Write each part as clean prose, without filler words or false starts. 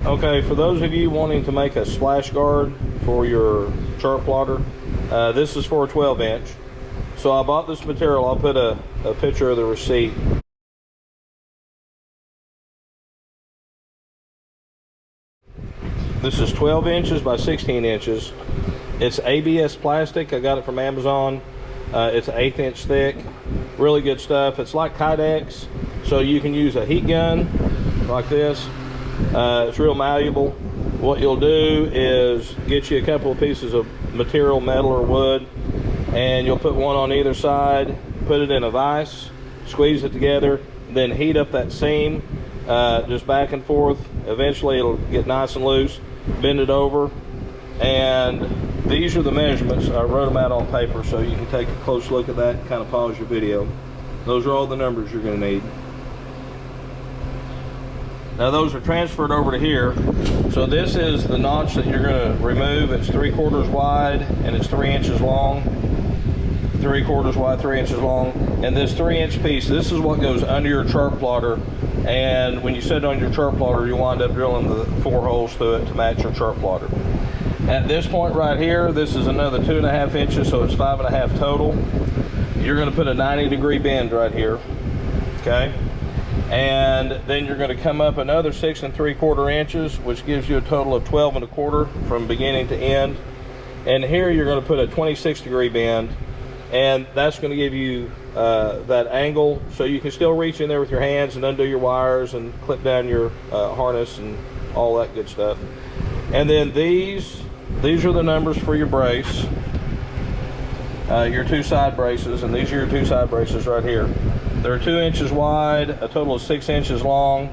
Okay, for those of you wanting to make a splash guard for your chart plotter, this is for a 12-inch. So I bought this material. I'll put a picture of the receipt. This is 12 inches by 16 inches. It's ABS plastic. I got it from Amazon. It's an 1/8 inch thick. Really good stuff. It's like Kydex, so you can use a heat gun like this. It's real malleable. What you'll do is get you a couple of pieces of material, metal or wood, and you'll put one on either side, put it in a vise, squeeze it together, then heat up that seam just back and forth. Eventually it'll get nice and loose. Bend it over, and these are the measurements. I wrote them out on paper so you can take a close look at that and kind of pause your video. Those are all the numbers you're going to need. Now those are transferred over to here. So this is the notch that you're going to remove. It's 3/4 wide and it's 3 inches long. 3/4 wide, 3 inches long. And this 3-inch piece, this is what goes under your chart plotter. And when you set it on your chart plotter, you wind up drilling the 4 holes through it to match your chart plotter. At this point right here, this is another 2.5 inches, so it's 5.5 total. You're going to put a 90-degree bend right here, okay? And then you're going to come up another 6 3/4 inches, which gives you a total of 12 1/4 from beginning to end. And here you're going to put a 26-degree bend, and that's going to give you that angle so you can still reach in there with your hands and undo your wires and clip down your harness and all that good stuff. And then these are the numbers for your brace, your 2 side braces, and these are your 2 side braces right here. They're 2 inches wide, a total of 6 inches long.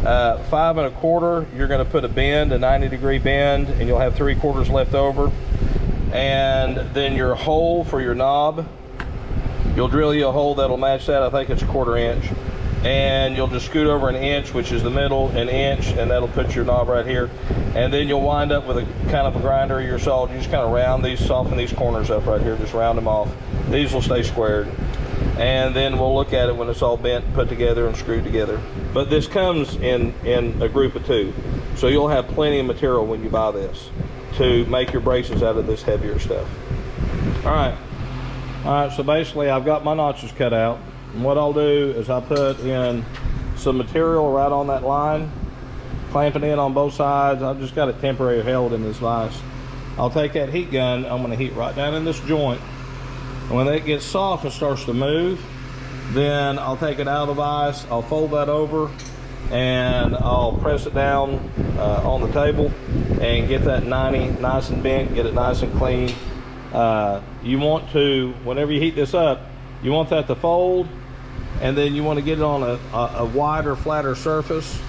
5 1/4, you're going to put a bend, a 90-degree bend, and you'll have 3/4 left over. And then your hole for your knob, you'll drill you a hole that'll match that. I think it's 1/4 inch. And you'll just scoot over 1 inch, which is the middle, 1 inch, and that'll put your knob right here. And then you'll wind up with a kind of a grinder or your saw. You just kind of round these, soften these corners up right here, just round them off. These will stay squared. And then we'll look at it when it's all bent, put together, and screwed together. But this comes in a group of 2. So you'll have plenty of material when you buy this to make your braces out of this heavier stuff. All right, so basically I've got my notches cut out. And what I'll do is I'll put in some material right on that line, clamp it in on both sides. I've just got it temporarily held in this vise. I'll take that heat gun, I'm going to heat right down in this joint. And when it gets soft and starts to move, then I'll take it out of the vise, I'll fold that over, and I'll press it down on the table and get that 90 nice and bent, get it nice and clean. You want to, whenever you heat this up, you want that to fold, and then you want to get it on a wider, flatter surface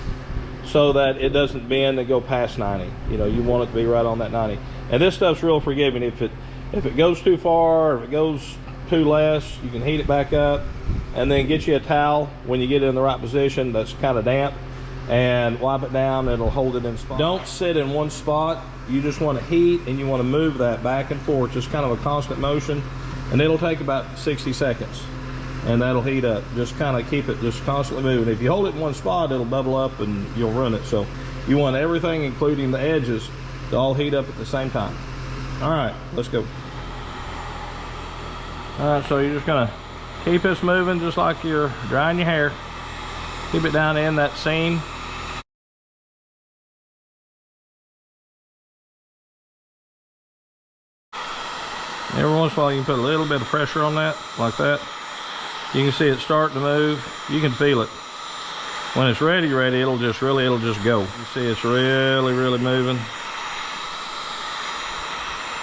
so that it doesn't bend and go past 90. You know, you want it to be right on that 90. And this stuff's real forgiving. If it goes too far, or if it goes too less, you can heat it back up, and then get you a towel when you get it in the right position that's kind of damp, and wipe it down. It'll hold it in spot. Don't sit in one spot. You just want to heat, and you want to move that back and forth, just kind of a constant motion, and it'll take about 60 seconds, and that'll heat up. Just kind of keep it just constantly moving. If you hold it in one spot, it'll bubble up and you'll ruin it. So you want everything, including the edges, to all heat up at the same time. All right, let's go. All right, so you're just gonna keep this moving just like you're drying your hair. Keep it down in that seam. Every once in a while you can put a little bit of pressure on that, like that. You can see it start to move. You can feel it. When it's ready, it'll just go. You see it's really moving.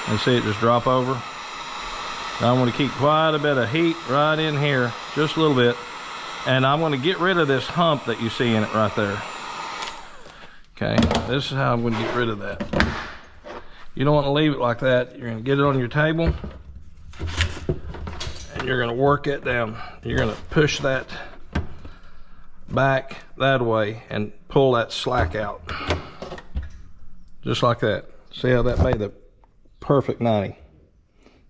And see it just drop over. Now I'm going to keep quite a bit of heat right in here, just a little bit. And I'm going to get rid of this hump that you see in it right there. Okay, this is how I'm going to get rid of that. You don't want to leave it like that. You're going to get it on your table, and you're going to work it down. You're going to push that back that way and pull that slack out. Just like that. See how that made the perfect 90?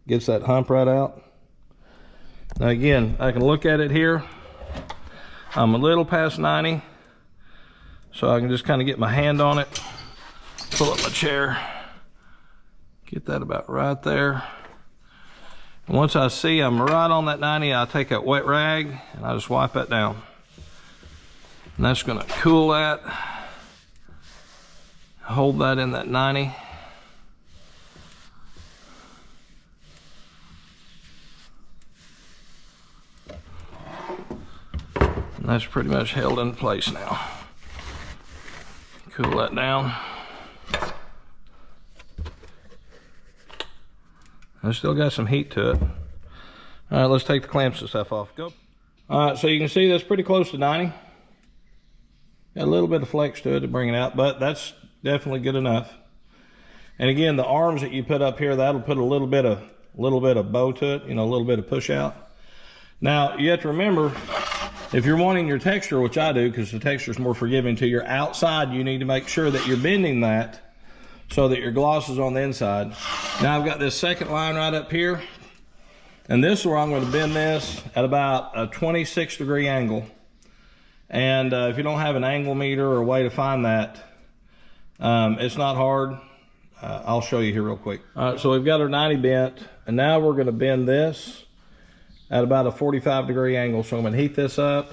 Gets that hump right out. Now again, I can look at it here. I'm a little past 90. so I can just kind of get my hand on it, pull up my chair, get that about right there. And once I see I'm right on that 90, I take that wet rag and I just wipe that down. And that's gonna cool that, hold that in that 90. And that's pretty much held in place now. Cool that down. I still got some heat to it. All right, let's take the clamps and stuff off. Go. All right, so you can see that's pretty close to 90. Got a little bit of flex to it to bring it out, but that's definitely good enough. And again, the arms that you put up here, that'll put a little bit of bow to it, you know, a little bit of push out. Now, you have to remember, if you're wanting your texture, which I do because the texture is more forgiving to your outside, you need to make sure that you're bending that so that your gloss is on the inside. Now I've got this second line right up here, and this is where I'm going to bend this at about a 26-degree angle. And if you don't have an angle meter or a way to find that, it's not hard. I'll show you here real quick. All right, so we've got our 90 bent, and now we're going to bend this at about a 45-degree angle. So I'm going to heat this up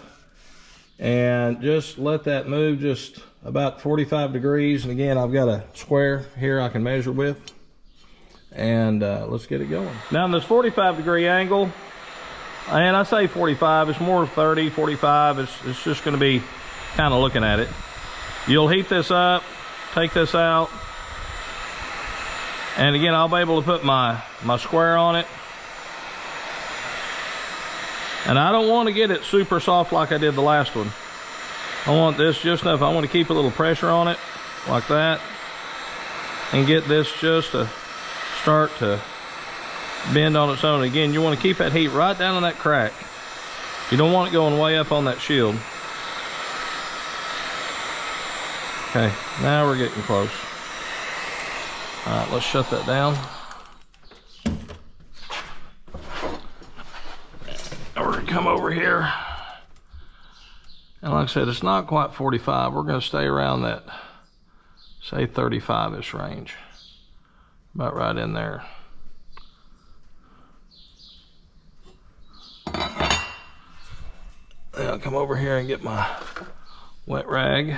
and just let that move just about 45 degrees. And again, I've got a square here I can measure with, and let's get it going. Now in this 45-degree angle, and I say 45, it's more 30, 45. It's just going to be kind of looking at it. You'll heat this up, take this out, and again, I'll be able to put my square on it. And I don't want to get it super soft like I did the last one. I want this just enough. I want to keep a little pressure on it like that and get this just to start to bend on its own. Again, you want to keep that heat right down in that crack. You don't want it going way up on that shield. Okay, now we're getting close. All right, let's shut that down. Now we're gonna come over here. And like I said, it's not quite 45. We're gonna stay around that, say 35-ish range. About right in there. Then I'll come over here and get my wet rag.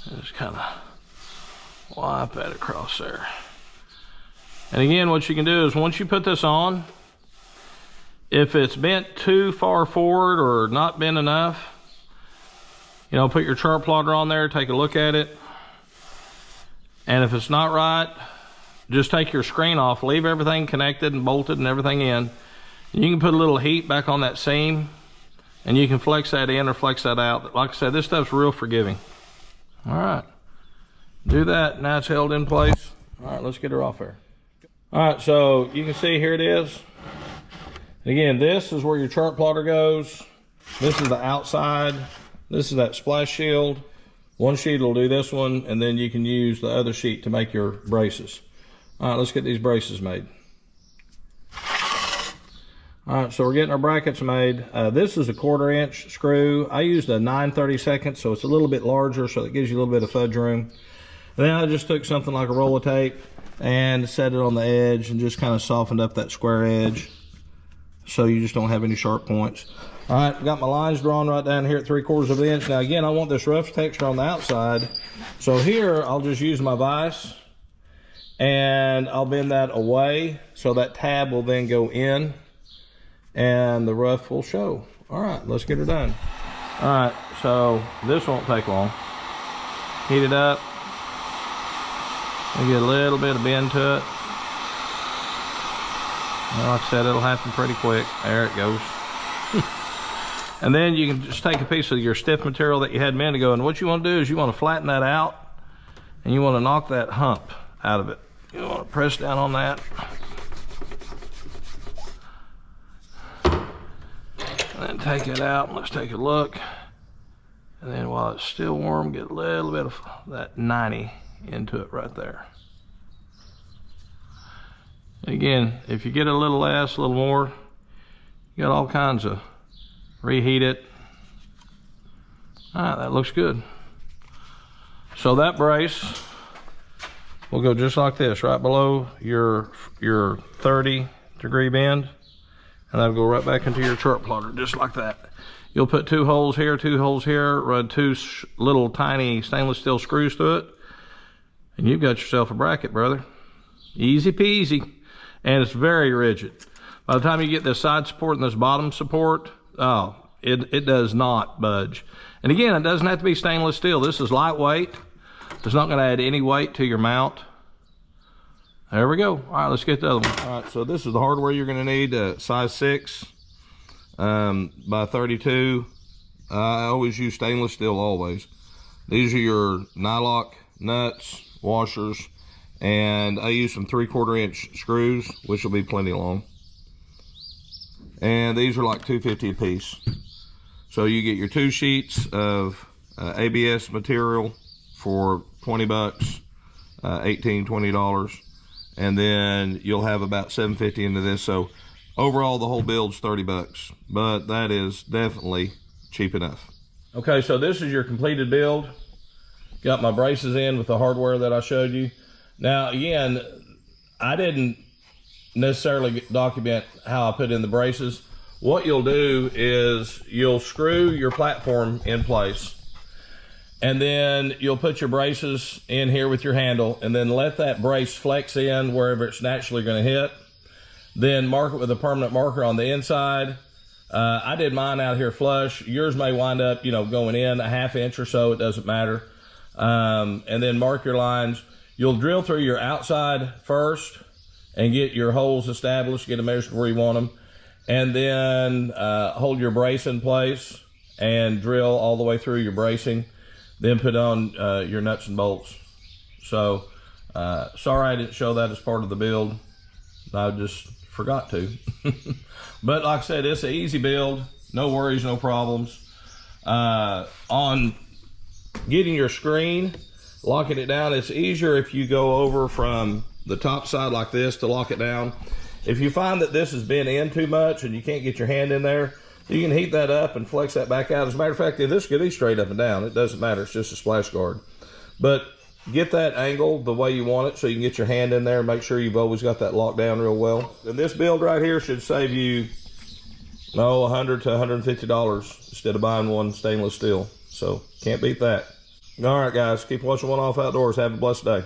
And just kind of wipe that across there. And again, what you can do is once you put this on, if it's bent too far forward or not bent enough, you know, put your chart plotter on there, take a look at it. And if it's not right, just take your screen off, leave everything connected and bolted and everything in. And you can put a little heat back on that seam, and you can flex that in or flex that out. Like I said, this stuff's real forgiving. All right, do that. Now it's held in place. All right, let's get her off there. All right, so you can see here it is. Again, this is where your chart plotter goes. This is the outside. This is that splash shield. One sheet will do this one, and then you can use the other sheet to make your braces. All right, let's get these braces made. All right, so we're getting our brackets made. This is a 1/4 inch screw. I used a 9/32, so it's a little bit larger, so it gives you a little bit of fudge room. And then I just took something like a roll of tape and set it on the edge and just kind of softened up that square edge, so you just don't have any sharp points. All right, got my lines drawn right down here at 3/4 of an inch. Now again, I want this rough texture on the outside. So here, I'll just use my vise and I'll bend that away so that tab will then go in and the rough will show. All right, let's get her done. All right, so this won't take long. Heat it up. And get a little bit of bend to it. Well, like I said, it'll happen pretty quick. There it goes. And then you can just take a piece of your stiff material that you had a minute ago, and what you want to do is you want to flatten that out, and you want to knock that hump out of it. You want to press down on that. And then take it out, and let's take a look. And then while it's still warm, get a little bit of that 90 into it right there. Again, if you get a little less, a little more, you got all kinds of reheat it. All right, that looks good. So that brace will go just like this, right below your 30-degree bend, and that'll go right back into your chart plotter, just like that. You'll put 2 holes here, 2 holes here, run 2 little tiny stainless steel screws through it, and you've got yourself a bracket, brother. Easy peasy, and it's very rigid. By the time you get this side support and this bottom support, oh, it does not budge. And again, it doesn't have to be stainless steel. This is lightweight. It's not going to add any weight to your mount. There we go. All right, let's get the other one. All right, so this is the hardware you're going to need, size 6 by 32. I always use stainless steel, always. These are your nylock nuts, washers, and I use some 3/4 inch screws, which will be plenty long. And these are like $2.50 a piece. So you get your 2 sheets of ABS material for 20 bucks, $18, $20. And then you'll have about $7.50 into this. So overall, the whole build's 30 bucks, but that is definitely cheap enough. Okay, so this is your completed build. Got my braces in with the hardware that I showed you. Now, again, I didn't necessarily document how I put in the braces. What you'll do is you'll screw your platform in place, and then you'll put your braces in here with your handle, and then let that brace flex in wherever it's naturally going to hit. Then mark it with a permanent marker on the inside. I did mine out here flush. Yours may wind up, going in a 1/2 inch or so. It doesn't matter. And then mark your lines. You'll drill through your outside first and get your holes established, get them measured where you want them. And then hold your brace in place and drill all the way through your bracing. Then put on your nuts and bolts. So, sorry I didn't show that as part of the build. I just forgot to. But like I said, it's an easy build. No worries, no problems. On getting your screen, locking it down, it's easier if you go over from the top side like this to lock it down. If you find that this has been in too much and you can't get your hand in there, you can heat that up and flex that back out. As a matter of fact, this could be straight up and down. It doesn't matter. It's just a splash guard. But get that angle the way you want it so you can get your hand in there and make sure you've always got that locked down real well. And this build right here should save you, $100 to $150 instead of buying one stainless steel. So can't beat that. All right, guys, keep watching One Off Outdoors. Have a blessed day.